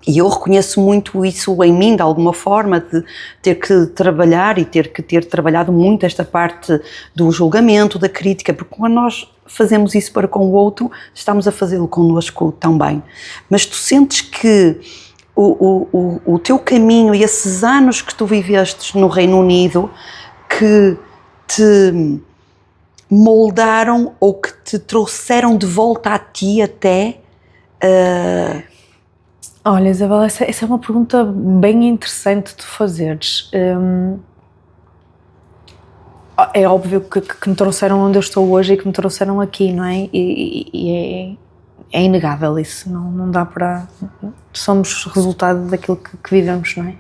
E eu reconheço muito isso em mim, de alguma forma, de ter que trabalhar e ter que ter trabalhado muito esta parte do julgamento, da crítica, porque quando nós fazemos isso para com o outro, estamos a fazê-lo connosco também. Mas tu sentes que o teu caminho e esses anos que tu viveste no Reino Unido, que te moldaram ou que te trouxeram de volta a ti até... Olha, Isabela, essa é uma pergunta bem interessante de fazeres. É óbvio que me trouxeram onde eu estou hoje e que me trouxeram aqui, não é? E é inegável isso, não dá para... Somos resultado daquilo que vivemos, não é?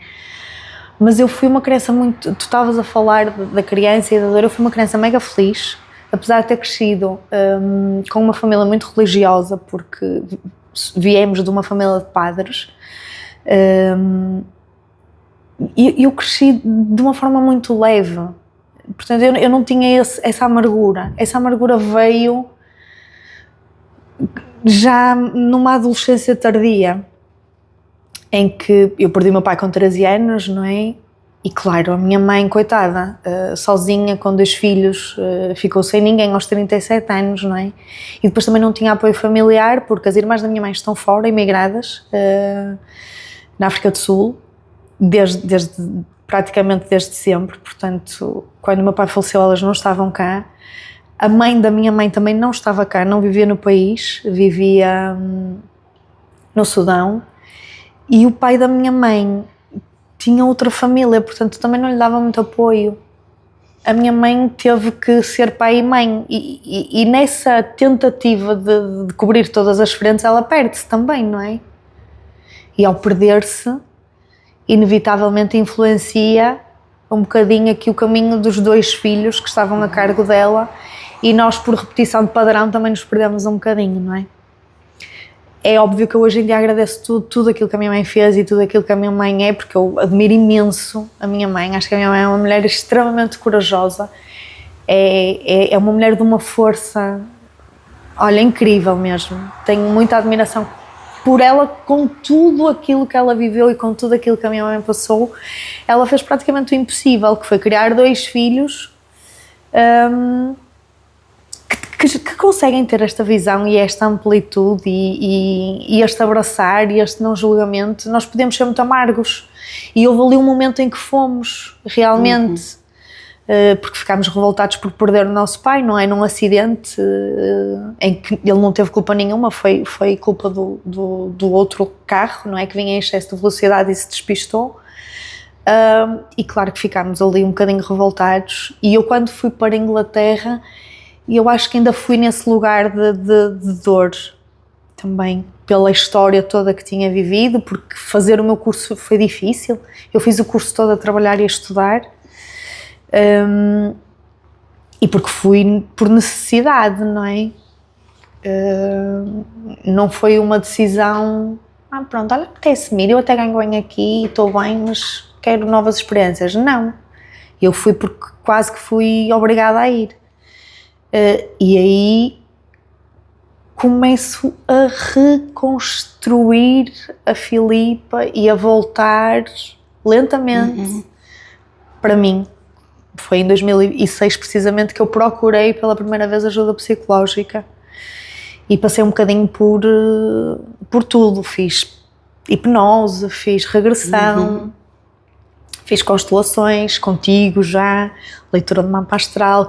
Mas eu fui uma criança muito... Tu estavas a falar da criança e da dor, eu fui uma criança mega feliz, apesar de ter crescido com uma família muito religiosa, porque viemos de uma família de padres, e eu cresci de uma forma muito leve. Portanto, eu não tinha essa amargura. Essa amargura veio já numa adolescência tardia, em que eu perdi meu pai com 13 anos, não é? E claro, a minha mãe, coitada, sozinha, com 2 filhos, ficou sem ninguém aos 37 anos, não é? E depois também não tinha apoio familiar, porque as irmãs da minha mãe estão fora, emigradas, na África do Sul, praticamente desde sempre. Portanto, quando o meu pai faleceu, elas não estavam cá. A mãe da minha mãe também não estava cá, não vivia no país, vivia no Sudão. E o pai da minha mãe tinha outra família, portanto também não lhe dava muito apoio. A minha mãe teve que ser pai e mãe, e nessa tentativa de cobrir todas as frentes, ela perde-se também, não é? E ao perder-se, inevitavelmente influencia um bocadinho aqui o caminho dos 2 filhos que estavam a cargo dela, e nós, por repetição de padrão, também nos perdemos um bocadinho, não é? É óbvio que eu hoje em dia agradeço tudo aquilo que a minha mãe fez e tudo aquilo que a minha mãe é, porque eu admiro imenso a minha mãe. Acho que a minha mãe é uma mulher extremamente corajosa, é uma mulher de uma força, olha, incrível mesmo. Tenho muita admiração por ela, com tudo aquilo que ela viveu e com tudo aquilo que a minha mãe passou. Ela fez praticamente o impossível, que foi criar 2 filhos que conseguem ter esta visão e esta amplitude e este abraçar e este não julgamento. Nós podemos ser muito amargos, e houve ali um momento em que fomos realmente, porque ficámos revoltados por perder o nosso pai, não é? Num acidente em que ele não teve culpa nenhuma, foi culpa do outro carro, não é? Que vinha em excesso de velocidade e se despistou. E claro que ficámos ali um bocadinho revoltados, e eu, quando fui para a Inglaterra, e eu acho que ainda fui nesse lugar de dor também, pela história toda que tinha vivido, porque fazer o meu curso foi difícil. Eu fiz o curso todo a trabalhar e a estudar, e porque fui por necessidade, não é? Não foi uma decisão, pronto, olha, apetece-me ir, eu até ganho bem aqui, estou bem, mas quero novas experiências. Não, eu fui porque quase que fui obrigada a ir. E aí começo a reconstruir a Filipa e a voltar lentamente para mim. Foi em 2006 precisamente que eu procurei pela primeira vez ajuda psicológica, e passei um bocadinho por tudo. Fiz hipnose, fiz regressão, Fiz constelações contigo já, leitura de mapa astral,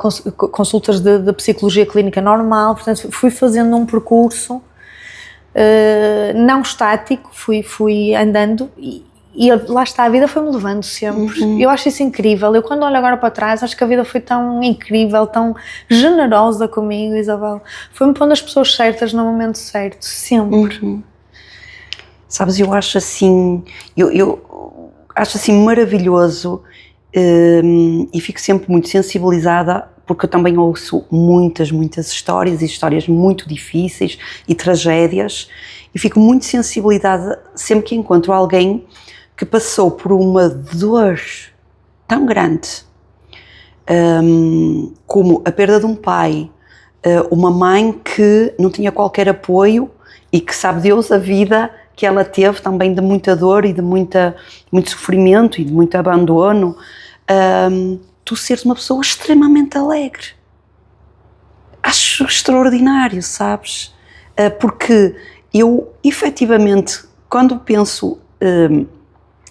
consultas de psicologia clínica normal, portanto fui fazendo um percurso não estático, fui andando e lá está, a vida foi-me levando sempre. Eu acho isso incrível. Eu quando olho agora para trás, acho que a vida foi tão incrível, tão generosa comigo, Isabel. Foi-me pondo as pessoas certas no momento certo, sempre. Sabes, eu acho assim, eu acho assim maravilhoso e fico sempre muito sensibilizada porque eu também ouço muitas histórias e histórias muito difíceis e tragédias e fico muito sensibilizada sempre que encontro alguém que passou por uma dor tão grande como a perda de um pai, uma mãe que não tinha qualquer apoio e que sabe Deus a vida que ela teve também de muita dor e de muito sofrimento e de muito abandono, tu seres uma pessoa extremamente alegre. Acho extraordinário, sabes? Porque eu, efetivamente, quando penso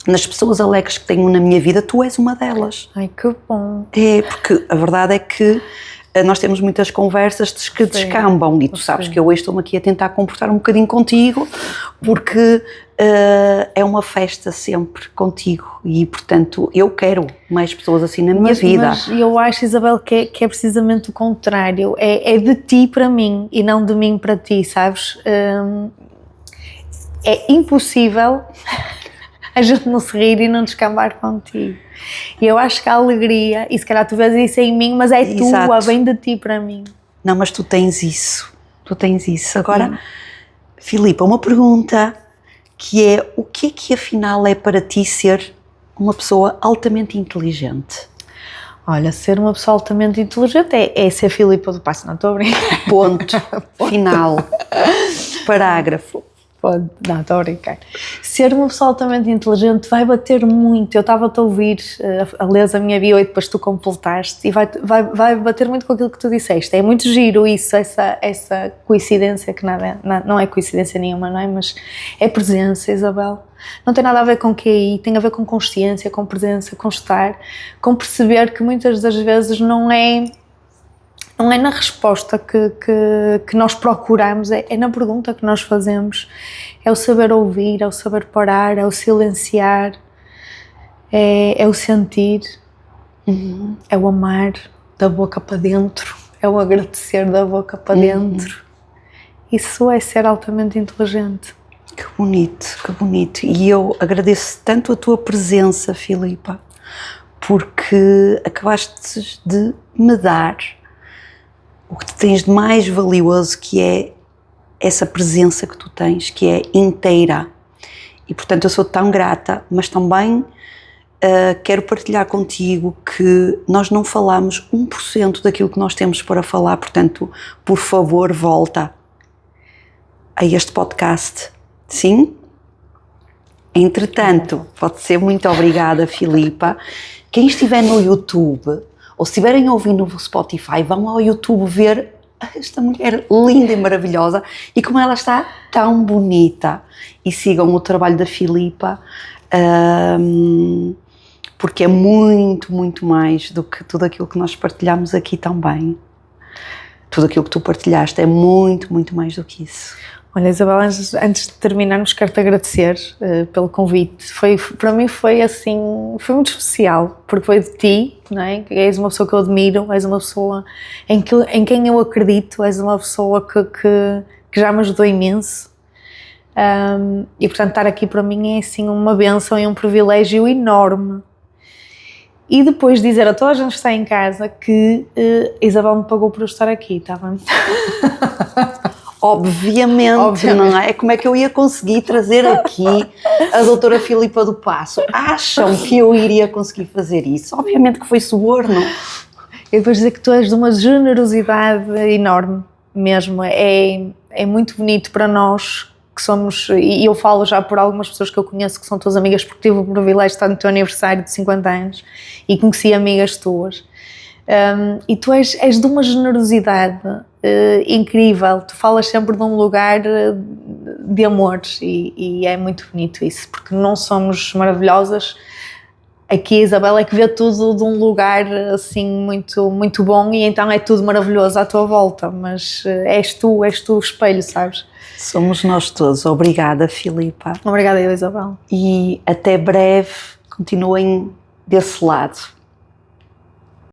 nas pessoas alegres que tenho na minha vida, tu és uma delas. Ai, que bom. É, porque a verdade é que nós temos muitas conversas que descambam e tu sabes que eu hoje estou-me aqui a tentar comportar um bocadinho contigo porque é uma festa sempre contigo e portanto eu quero mais pessoas assim na minha vida. Mas eu acho, Isabel, que é precisamente o contrário, é de ti para mim e não de mim para ti, sabes? É impossível a gente não se rir e não descambar contigo. E eu acho que a alegria, e se calhar tu vês isso em mim, mas é tua, vem de ti para mim. Não, mas tu tens isso. Agora, Filipa, uma pergunta que é, o que afinal é para ti ser uma pessoa altamente inteligente? Olha, ser uma pessoa altamente inteligente é ser Filipa do Passo, não estou a brincar. Ponto. Final. Parágrafo. Não, estou a brincar. Ser uma pessoa altamente inteligente vai bater muito. Eu estava-te a ouvir, a ler a minha bio e depois tu completaste e vai bater muito com aquilo que tu disseste. É muito giro isso, essa coincidência que não é coincidência nenhuma, não é? Mas é presença, Isabel. Não tem nada a ver com QI, tem a ver com consciência, com presença, com estar, com perceber que muitas das vezes não é na resposta que nós procuramos, é na pergunta que nós fazemos, é o saber ouvir, é o saber parar, é o silenciar, é o sentir, é o amar da boca para dentro, é o agradecer da boca para dentro. Isso é ser altamente inteligente. Que bonito, que bonito. E eu agradeço tanto a tua presença, Filipa, porque acabaste de me dar o que tu tens de mais valioso, que é essa presença que tu tens, que é inteira. E portanto eu sou tão grata, mas também quero partilhar contigo que nós não falamos 1% daquilo que nós temos para falar, portanto, por favor, volta a este podcast. Sim? Entretanto, pode ser, muito obrigada, Filipa. Quem estiver no YouTube, ou se estiverem a ouvir no Spotify, vão ao YouTube ver esta mulher linda e maravilhosa e como ela está tão bonita. E sigam o trabalho da Filipa, porque é muito mais do que tudo aquilo que nós partilhamos aqui também. Tudo aquilo que tu partilhaste é muito mais do que isso. Olha, Isabel, antes de terminarmos, quero-te agradecer pelo convite. Para mim foi muito especial, porque foi de ti, não é? És uma pessoa que eu admiro, és uma pessoa em quem eu acredito, és uma pessoa que já me ajudou imenso. E portanto estar aqui para mim é assim uma bênção e um privilégio enorme. E depois dizer a toda a gente que está em casa que Isabel me pagou por eu estar aqui, está bem? Obviamente, não é? Como é que eu ia conseguir trazer aqui a doutora Filipa do Passo? Acham que eu iria conseguir fazer isso? Obviamente que foi suborno. E depois dizer que tu és de uma generosidade enorme mesmo. É muito bonito para nós que somos, e eu falo já por algumas pessoas que eu conheço que são tuas amigas, porque tive o privilégio de estar no teu aniversário de 50 anos e conheci amigas tuas. E tu és de uma generosidade incrível, tu falas sempre de um lugar de amor e é muito bonito isso, porque não somos maravilhosas, Aqui a Isabela é que vê tudo de um lugar assim muito, muito bom e então é tudo maravilhoso à tua volta, mas és tu o espelho, sabes? Somos nós todos. Obrigada, Filipa. Obrigada, Isabel. E até breve, continuem desse lado.